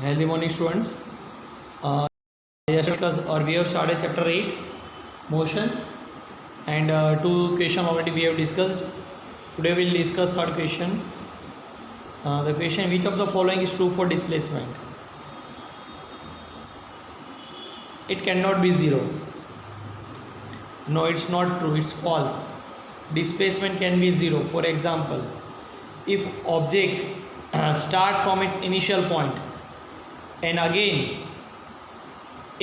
Healthy morning, students. Yes, or we have started chapter 8, motion, and two question already we have discussed. Today we will discuss third question. The question: which of the following is true for displacement? It cannot be zero. No, it's not true. It's false. Displacement can be zero. For example, if object start from its initial point and again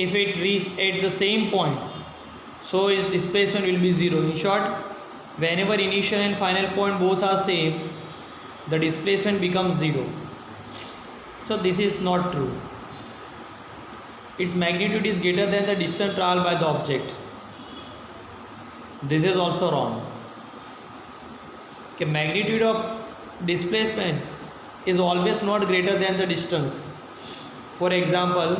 if it reach at the same point, so its displacement will be zero. In short, whenever initial and final point both are same, the displacement becomes zero. So this is not true. Its magnitude is greater than the distance traveled by the object. This is also wrong. Okay, magnitude of displacement is always not greater than the distance. For example,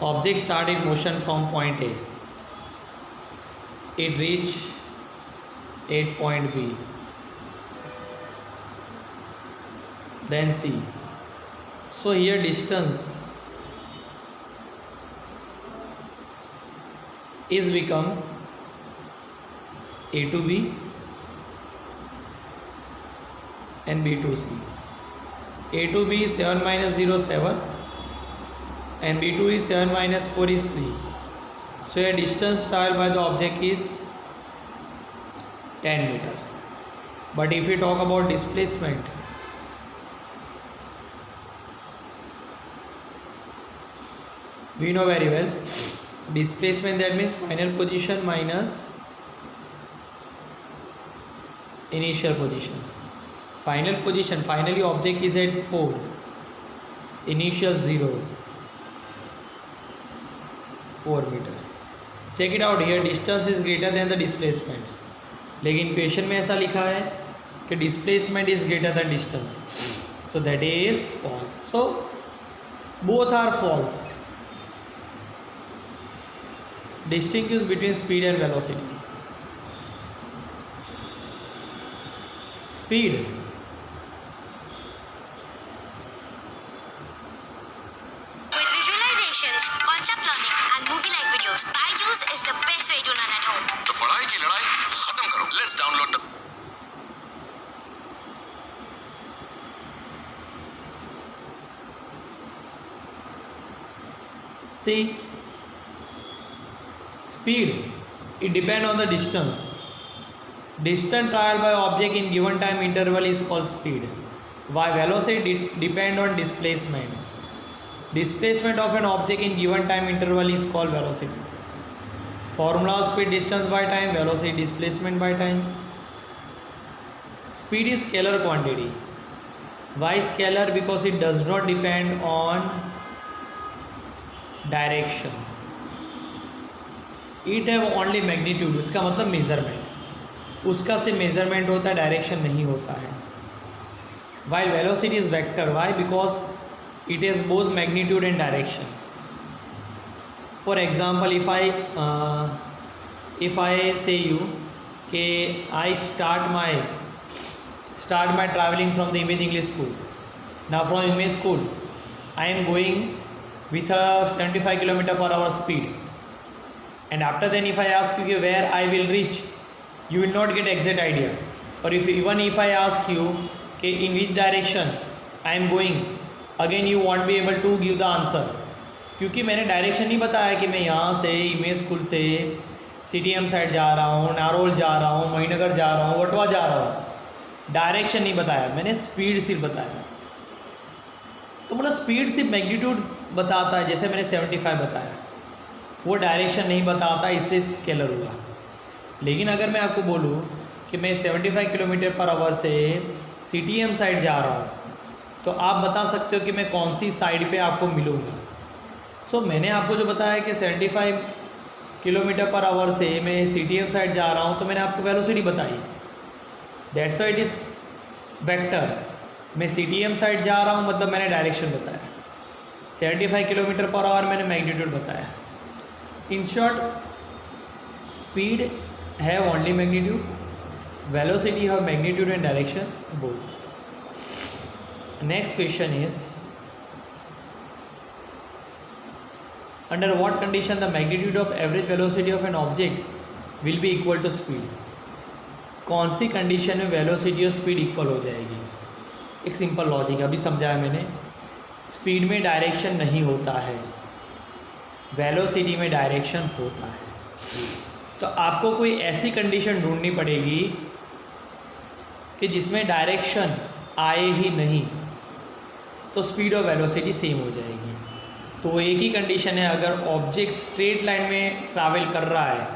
object start in motion from point A. It reach at point B, then C. So here distance is become A to B and B to C. A to B is 7 minus 0 7 and B2 is 7 minus 4 is 3. So a distance traveled by the object is 10 meter. But if we talk about displacement, we know very well displacement, that means final position minus initial position. Final position, finally object is at 4, initial 0, 4 meter. Check it out here, distance is greater than the displacement, लेकिन question में ऐसा लिखा है कि displacement is greater than distance, so that is false. So both are false. Distinguish between speed and velocity. Speed concept learning and movie-like videos, BYJU'S is the best way to learn at home. तो पढ़ाई की लड़ाई खत्म करो. Let's download the see, speed, it depends on the distance. Distance traveled by object in given time interval is called speed, while velocity depend on displacement. Displacement of an object in given time interval is called velocity. Formula of speed: distance by time, velocity displacement by time. Speed is scalar quantity. Why scalar? Because it does not depend on direction. It have only magnitude. उसका मतलब measurement, उसका से measurement होता है, direction नहीं होता है. While velocity is vector. Why? Because it has both magnitude and direction. For example, if I say you कि I start my traveling from the Image English School. Now from Image School I am going with a 75 km/h speed, and after then if I ask you where I will reach, you will not get exact idea. Or even if I ask you in which direction I am going, again you won't be able to give the answer, क्योंकि मैंने direction नहीं बताया कि मैं यहाँ से image school से CTM side जा रहा हूँ, नारोल जा रहा हूँ, महीनगर जा रहा हूँ, वटवा जा रहा हूँ. डायरेक्शन नहीं बताया, मैंने स्पीड सिर्फ बताया. तो मतलब स्पीड सिर्फ मैग्नीट्यूड बताता है, जैसे मैंने 75 बताया, वो डायरेक्शन नहीं बताता, इसलिए स्केलर हुआ. लेकिन अगर मैं आपको बोलूँ कि मैं 75 km/h से CTM साइड जा रहा हूँ, तो आप बता सकते हो कि मैं कौन सी साइड पे आपको मिलूँगा. सो मैंने आपको जो बताया कि 75 km/h से मैं CTM साइड जा रहा हूँ, तो मैंने आपको वेलोसिटी बताई. That's why it is vector. मैं CTM साइड जा रहा हूँ मतलब मैंने डायरेक्शन बताया, 75 किलोमीटर पर आवर मैंने मैग्नीट्यूड बताया। In short speed have only magnitude, velocity have magnitude and direction both. Next question is under what condition the magnitude of average velocity of an object will be equal to speed. कौन सी condition में velocity और speed equal हो जाएगी। एक simple logic अभी समझाया मैंने, स्पीड में डायरेक्शन नहीं होता है, वेलोसिटी में डायरेक्शन होता है। तो आपको कोई ऐसी कंडीशन ढूंढनी पड़ेगी कि जिसमें डायरेक्शन आए ही नहीं, तो स्पीड और वेलोसिटी सेम हो जाएगी। तो एक ही कंडीशन है, अगर ऑब्जेक्ट स्ट्रेट लाइन में ट्रैवल कर रहा है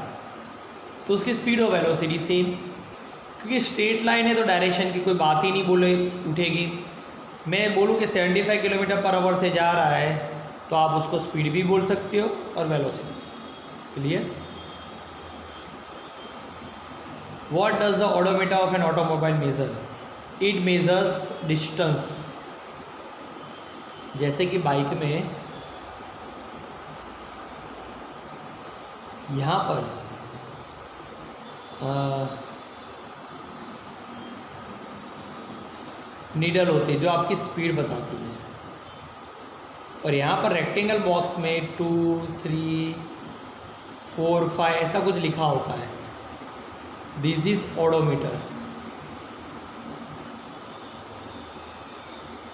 तो उसकी स्पीड और वेलोसिटी सेम, क्योंकि स्ट्रेट लाइन है तो डायरेक्शन की कोई बात ही नहीं बोले उठेगी। मैं बोलूँ कि 75 किलोमीटर पर आवर से जा रहा है तो आप उसको स्पीड भी बोल सकते हो और velocity. Clear. What does the odometer of an automobile measure. It measures distance. जैसे कि बाइक में यहाँ पर नीडल होती है जो आपकी स्पीड बताती है, और यहाँ पर रेक्टेंगल बॉक्स में 2, 3, 4, 5 ऐसा कुछ लिखा होता है। This is odometer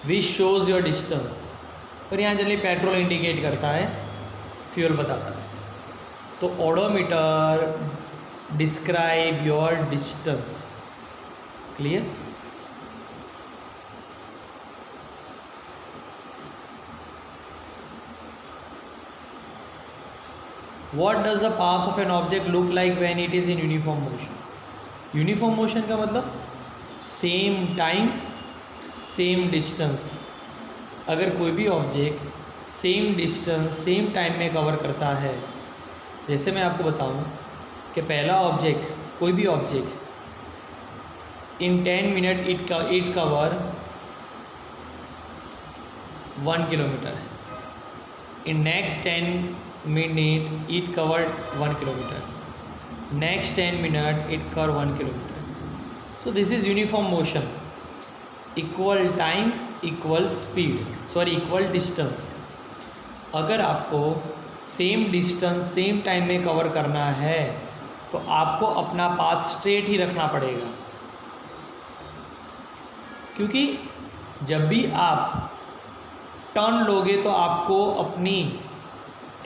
which shows your distance. और यहाँ जनरली पेट्रोल इंडिकेट करता है, फ्यूल बताता है। तो odometer describe your distance. Clear. What does the path of an object look like when it is in uniform motion? Uniform motion का मतलब same time same distance. अगर कोई भी object same distance same time में cover करता है, जैसे मैं आपको बताऊं कि पहला ऑब्जेक्ट, कोई भी object in 10 minute it cover 1 kilometre, in next 10 minute it covered 1 kilometer, next 10 minute it covered 1 kilometer. So this is uniform motion, equal time equal speed, equal distance. अगर आपको सेम डिस्टेंस सेम टाइम में cover करना है तो आपको अपना path straight ही रखना पड़ेगा, क्योंकि जब भी आप टर्न लोगे तो आपको अपनी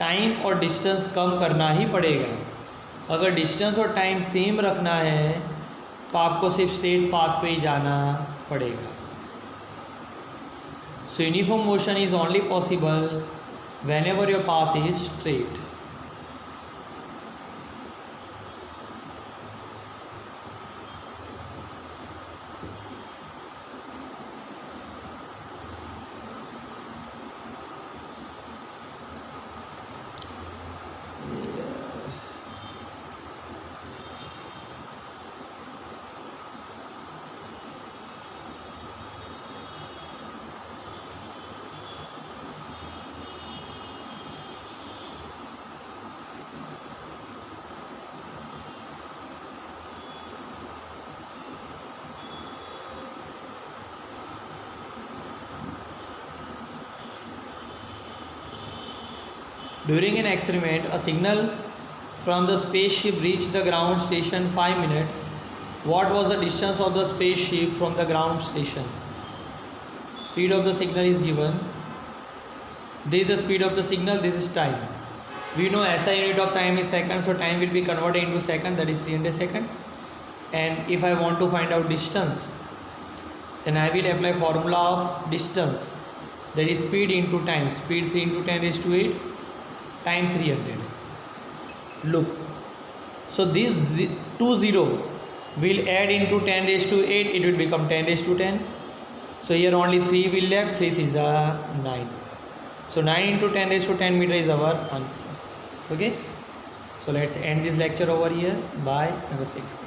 टाइम और डिस्टेंस कम करना ही पड़ेगा। अगर डिस्टेंस और टाइम सेम रखना है तो आपको सिर्फ स्ट्रेट पाथ पे ही जाना पड़ेगा। सो uniform motion is only possible when ever your path is straight. During an experiment, a signal from the spaceship reached the ground station 5 minutes. What was the distance of the spaceship from the ground station? Speed of the signal is given. This is the speed of the signal, this is time. We know SI unit of time is second, so time will be converted into second, that is 300 seconds. And if I want to find out distance, then I will apply formula of distance, that is speed into time. Speed 3 into 10 raised to 8, time 300. Look, so this 20 will add into 10 raised to 8, it will become 10 raised to 10. So here only 3 will left, 3 is 9. So 9 into 10 raised to 10 meter is our answer. Okay, so let's end this lecture over here. Bye, have a safe day.